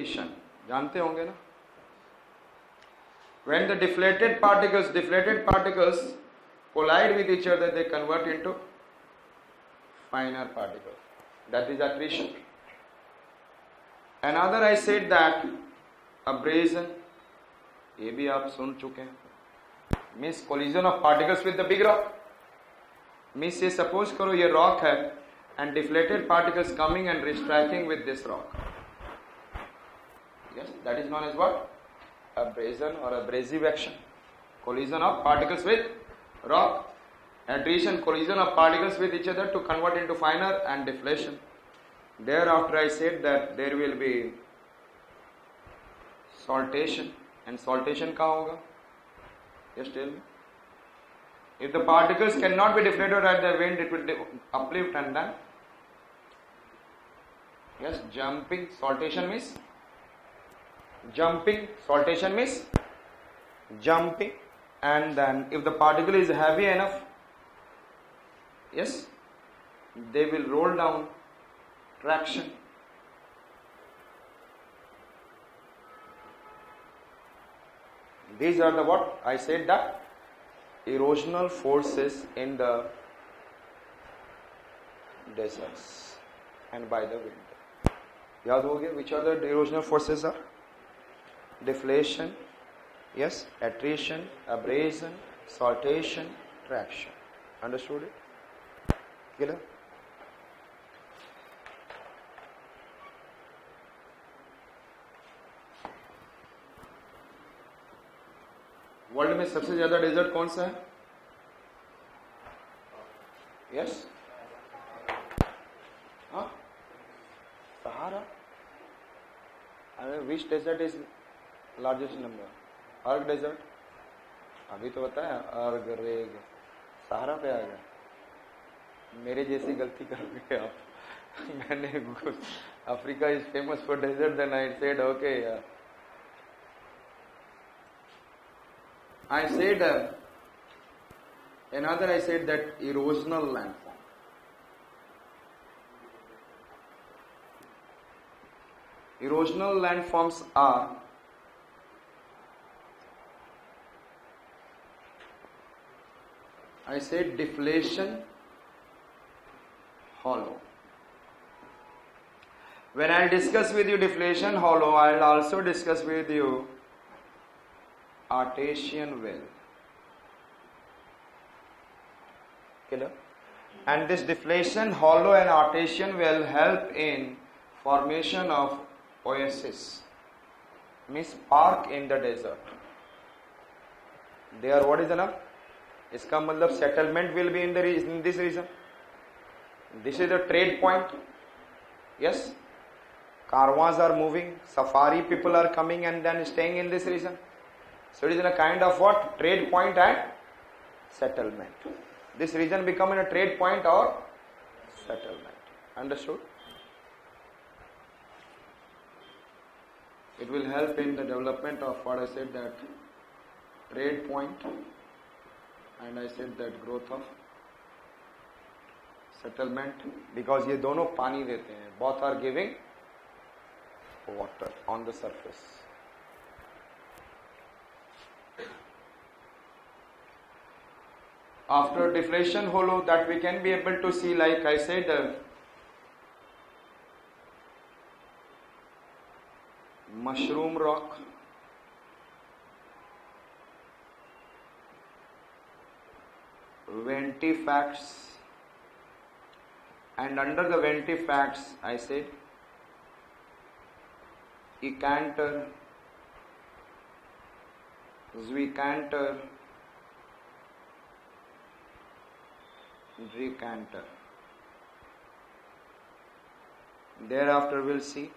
जानते होंगे ना? When the deflated particles collide with each other, they convert into finer particles. That is accretion. Another I said that abrasion, ये भी आप सुन चुके हैं, means collision of particles with the big rock. Means ये suppose करो ये rock है and deflated particles coming and striking with this rock. Yes, that is known as what? Abrasion or abrasive action. Collision of particles with rock. Attrition, collision of particles with each other to convert into finer, and deflation. Thereafter I said that there will be saltation. And saltation कहाँ होगा? Just tell me. If the particles cannot be deflated at the wind, it will uplift and then yes, jumping. Saltation means jumping. Saltation means jumping. And then if the particle is heavy enough, yes, they will roll down. Traction. These are the what? I said that erosional forces in the deserts and by the wind. याद हो गया? Which are the erosional forces are? Deflation, yes, attrition, abrasion, saltation, traction. Understood it? Clear? World में सबसे ज्यादा desert कौन सा है? Yes, Sahara. Which desert is largest number? Erg desert. अभी तो बताया अर्ग रेग, सहारा पे आ गया. मेरे जैसी गलती कर रहे आप. मैंने Africa is famous for desert, then I said okay. I said another. I said that erosional landform. Erosional landforms are I said deflation, hollow. When I discuss with you deflation, hollow, I will also discuss with you Artesian well. Clear? And this deflation, hollow and Artesian well help in formation of oasis, means park in the desert. There, what is enough? इसका मतलब settlement will be in this region. This is the trade point. Yes, caravans are moving, safari people are coming and then staying in this region. So it is in a kind of what? Trade point and settlement. This region become in a trade point or settlement. Understood? It will help in the development of what I said, that trade point, and I said that growth of settlement, because ये दोनों पानी देते हैं. Both are giving water on the surface. After deflation hollow, that we can be able to see, like I said, mushroom rock, ventifacts, and under the ventifacts I said ecanter, zwicanter, decanter. Thereafter we'll see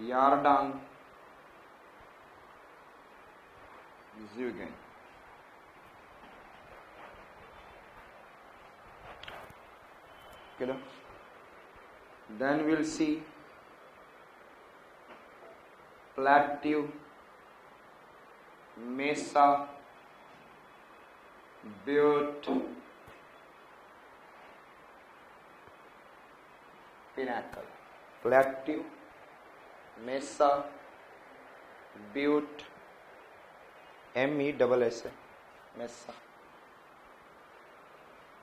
Yardan, Zeugen. Okay, then we'll see Plateau, Mesa, Butte, Pinnacle. plateau, mesa, butte, MESSA, mesa,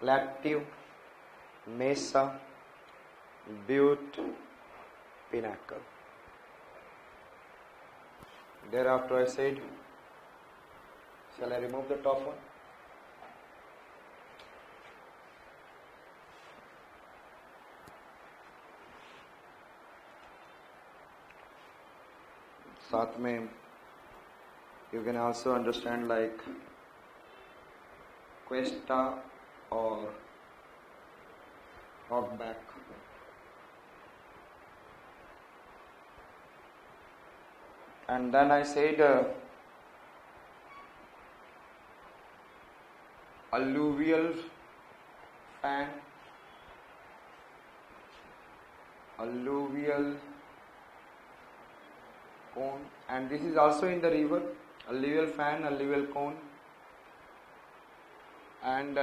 plateau, mesa, butte, pinnacle. Thereafter I said, shall I remove the top one? साथ में you can also understand like Cuesta or Hogback. And then I said alluvial fan, alluvial cone, and this is also in the river, alluvial fan, alluvial cone, and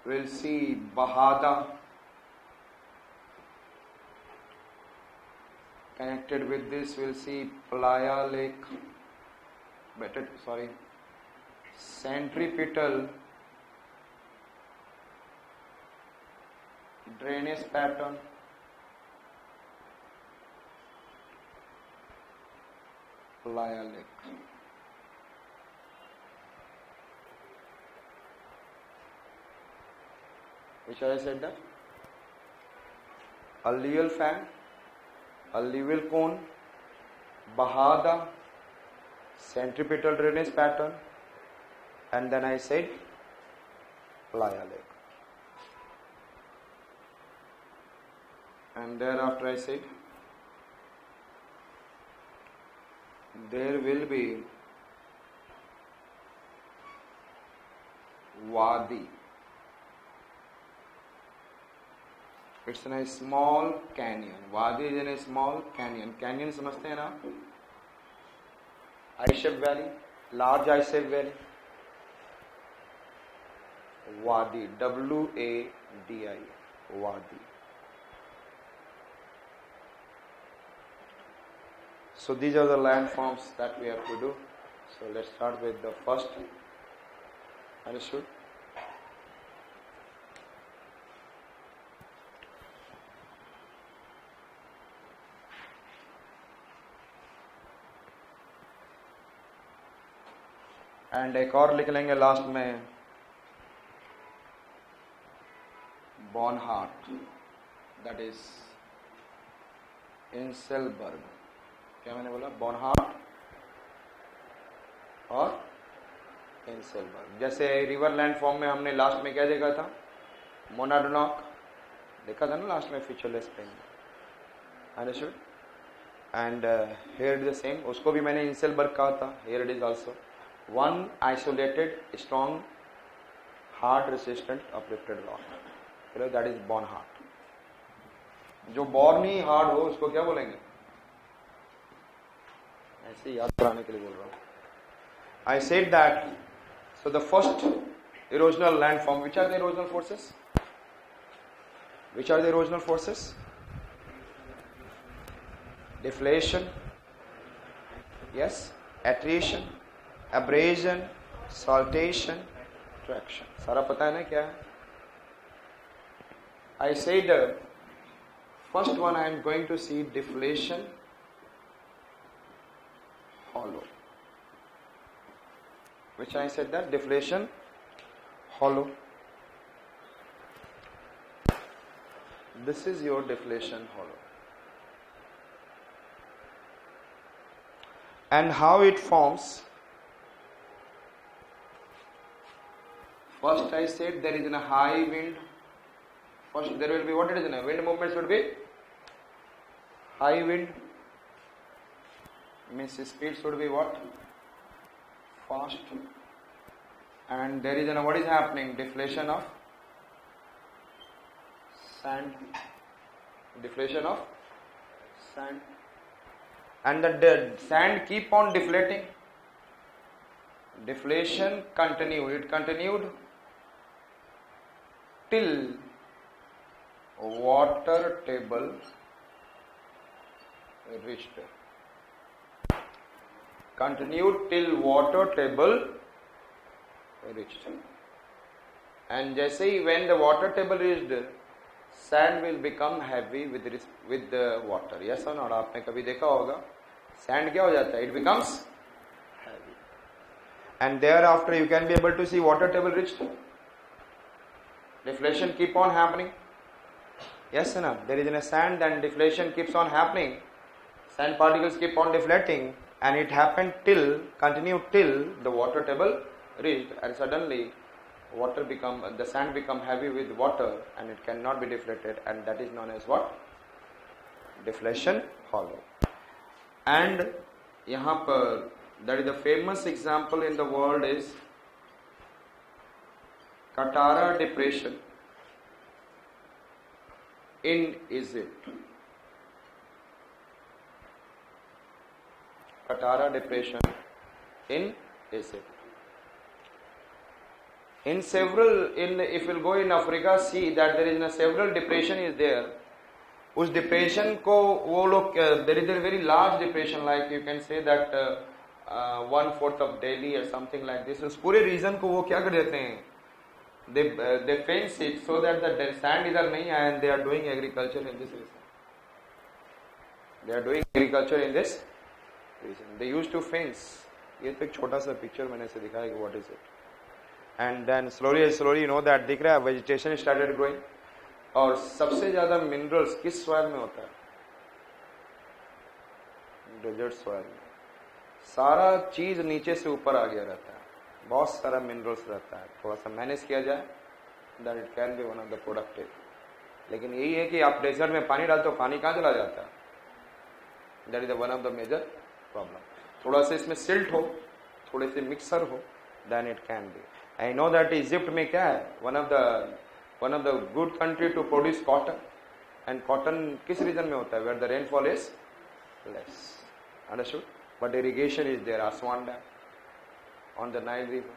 we'll see Bahada connected with this. We'll see Playa Lake, centripetal drainage pattern, Playa Lake. Which I said that? Alluvial fan, alluvial cone, Bahada, centripetal drainage pattern, and then I said Playa Lake. And thereafter I said there will be Wadi. It's in a small canyon. Wadi is in a small canyon. Canyon समझते हैं ना? I-shaped valley, large I-shaped valley. Wadi, W-A-D-I, Wadi. So these are the landforms that we have to do. So let's start with the first. Understood? And एक और लिख लेंगे last में, बॉनहार्ट, that is inselberg. क्या मैंने बोला? बॉनहार्ट और इंसेलबर्ग. जैसे रिवर लैंडफॉर्म में हमने लास्ट में क्या देखा था? मोनाडोनॉक देखा था ना लास्ट में, featureless plain. Understood? And here it is the same. उसको भी मैंने इंसेलबर्ग कहा था. Here it is also one isolated strong hard resistant uplifted rock. That is Barnhart. जो born ही hard हो उसको क्या बोलेंगे? ऐसे याद कराने के लिए बोल रहा हूँ. I said that so the first erosional landform, which are the erosional forces? Which are the erosional forces? Deflation, yes, attrition, abrasion, saltation, traction. सारा पता है ना क्या है? I said first one I am going to see deflation, hollow. Which I said that deflation, hollow. This is your deflation hollow. And how it forms? First I said there is a high wind. First there will be, what it is, wind movements would be high wind. Means speed should be what? Fast. And there is what is happening? Deflation of sand. Deflation of sand. And the sand keep on deflating. Deflation continued. It continued till water table reached. Continued till water table reached. And जैसे ही when the water table reached, sand will become heavy with the water. Yes or not? आपने कभी देखा होगा sand क्या हो जाता है? It becomes heavy. And thereafter you can be able to see water table reached. Deflation keep on happening. Yes or no? There is in a sand and deflation keeps on happening. Sand particles keep on deflating, and it happened continued till the water table reached, and suddenly the sand become heavy with water, and it cannot be deflated, and that is known as what? Deflation hollow. And यहाँ पर that is the famous example in the world is Qattara Depression in Egypt. Qattara Depression in Egypt. If you'll go in Africa, see that there is a several depression is there. उस depression को वो लोग there is a very large depression, like you can say that 1/4 of Delhi or something like this. उस पूरे region को वो क्या कर देते हैं? They fence it so that the sand इधर नहीं आए, and they are doing agriculture in this region. They are doing agriculture in this region. They used to fence. ये तो एक छोटा सा picture मैंने से दिखाया कि what is it. And then slowly you know that दिख रहा है vegetation started growing. और सबसे ज्यादा minerals किस soil में होता है? Desert soil में. सारा चीज नीचे से ऊपर आ गया रहता है. बहुत सारा मिनरल्स रहता है. थोड़ा सा मैनेज किया जाए that it can B one of the productive. लेकिन यही है कि आप डेजर्ट में पानी डालते हो, पानी कहाँ चला जाता है? That is one of the major problem. थोड़ा सा इसमें सिल्ट हो, थोड़े से मिक्सर हो, then it can be. I know that Egypt में क्या है, one of the good country to produce cotton. And cotton किस रीजन में होता है? Where the rainfall is less. Understood? But irrigation is there, Aswan dam on the Nile river.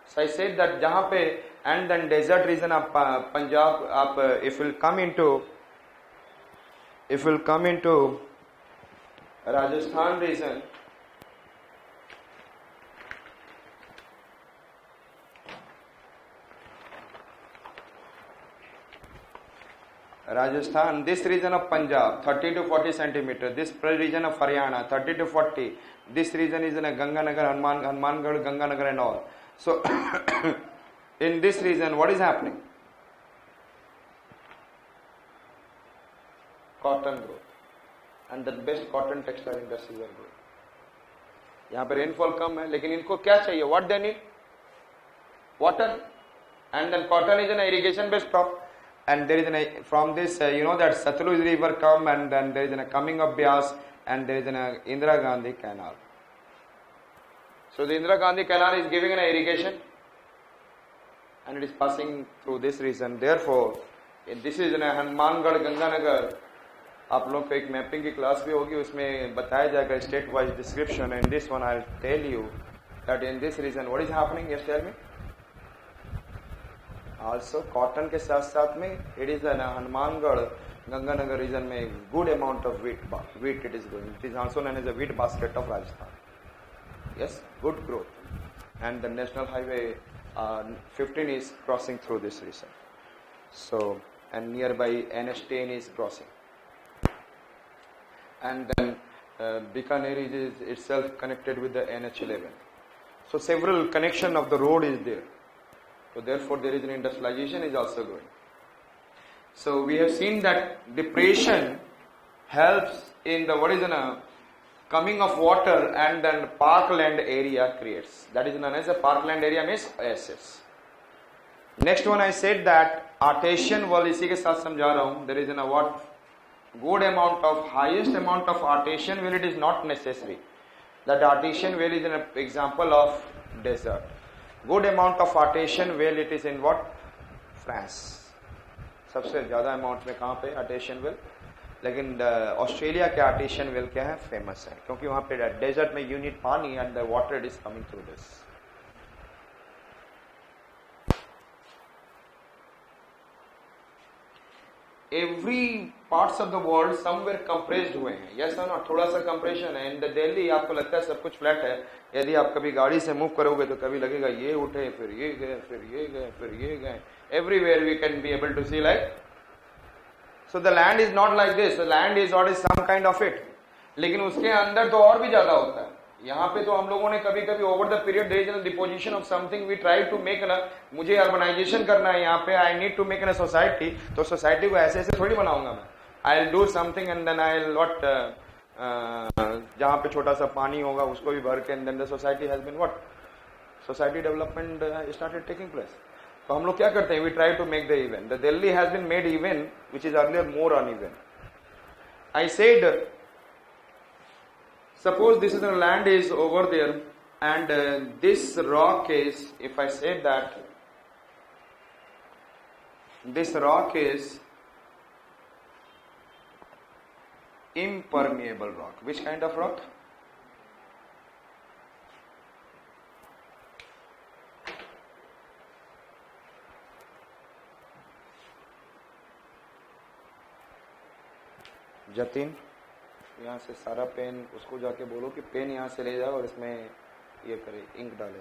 So I said that जहाँ पे and then desert region आप पंजाब आप if will come into Rajasthan region, Rajasthan, this region of Punjab 30 to 40 centimeter, this region of Haryana 30 to 40, this region is in a Ganganagar, Hanumangarh, Ganganagar and all. So in this region what is happening? Cotton growth, and the best cotton textile industries are growing. यहाँ पे rainfall कम है, लेकिन इनको क्या चाहिए? What they need? Water. And then cotton is an irrigation based crop. And there is from this you know that Satluj river come, and then there is a coming of Beas, and there is an Indira Gandhi canal. So the Indira Gandhi canal is giving an irrigation, and it is passing through this region. Therefore, this is in Hanumangarh, Ganganagar. आप लोग को एक mapping की class भी होगी, उसमें बताया जाएगा state wise description. And this one I will tell you that in this region what is happening. Yes tell me. Also cotton के साथ साथ में it is an Hanumangarh Ganganagar region में good amount of wheat it is growing. It is also known as the wheat basket of Rajasthan. Yes, good growth. And the national highway 15 is crossing through this region. So and nearby NH10 is crossing. And then Bikaner is itself connected with the NH11. So several connection of the road is there. So therefore there is an industrialization is also going. So we have seen that depression helps in the coming of water, and then parkland area creates. That is known as a parkland area means oasis. Next one I said that artesian wall, इसी के साथ समझा रहा हूँ. There is an good amount of highest amount of artesian well. It is not necessary. That artesian well is an example of desert. Good amount of artesian well it is in what? France. सबसे ज़्यादा amount में कहाँ पे artesian well? लेकिन Australia के artesian well क्या है? Famous है, क्योंकि वहाँ पे डेजर्ट में you need पानी and the water is coming through this. Every parts of the world somewhere compressed हुए हैं, यस और नॉट, थोड़ा सा कंप्रेशन है। इन द दिल्ली आपको लगता है सब कुछ फ्लैट है, यदि आप कभी गाड़ी से मूव करोगे तो कभी लगेगा ये उठे फिर ये गए फिर ये गए फिर ये गए, everywhere we can be able to see like. So the land is not like this, land is not is some kind of it, लेकिन उसके अंदर तो और भी ज्यादा होता है। यहाँ पे तो हम लोगों ने कभी कभी over the period regional deposition of something we try to make ना, मुझे अर्बनाइजेशन करना है यहाँ पे, I need to make an society, तो सोसाइटी को ऐसे ऐसे थोड़ी बनाऊंगा मैं, I will do something and then I will what, जहाँ पे छोटा सा पानी होगा उसको भी भर के, and then the society has been what, society development started taking place. तो हम लोग क्या करते हैं, we try to make the even, the Delhi has been made even which is earlier more uneven. I said suppose this is the land is over there and this rock is, if I say that this rock is impermeable rock, which kind of rock? Jatin, यहाँ से सारा pen उसको जाके बोलो कि pen यहाँ से ले जाओ और इसमें ये करे, इंक डाले।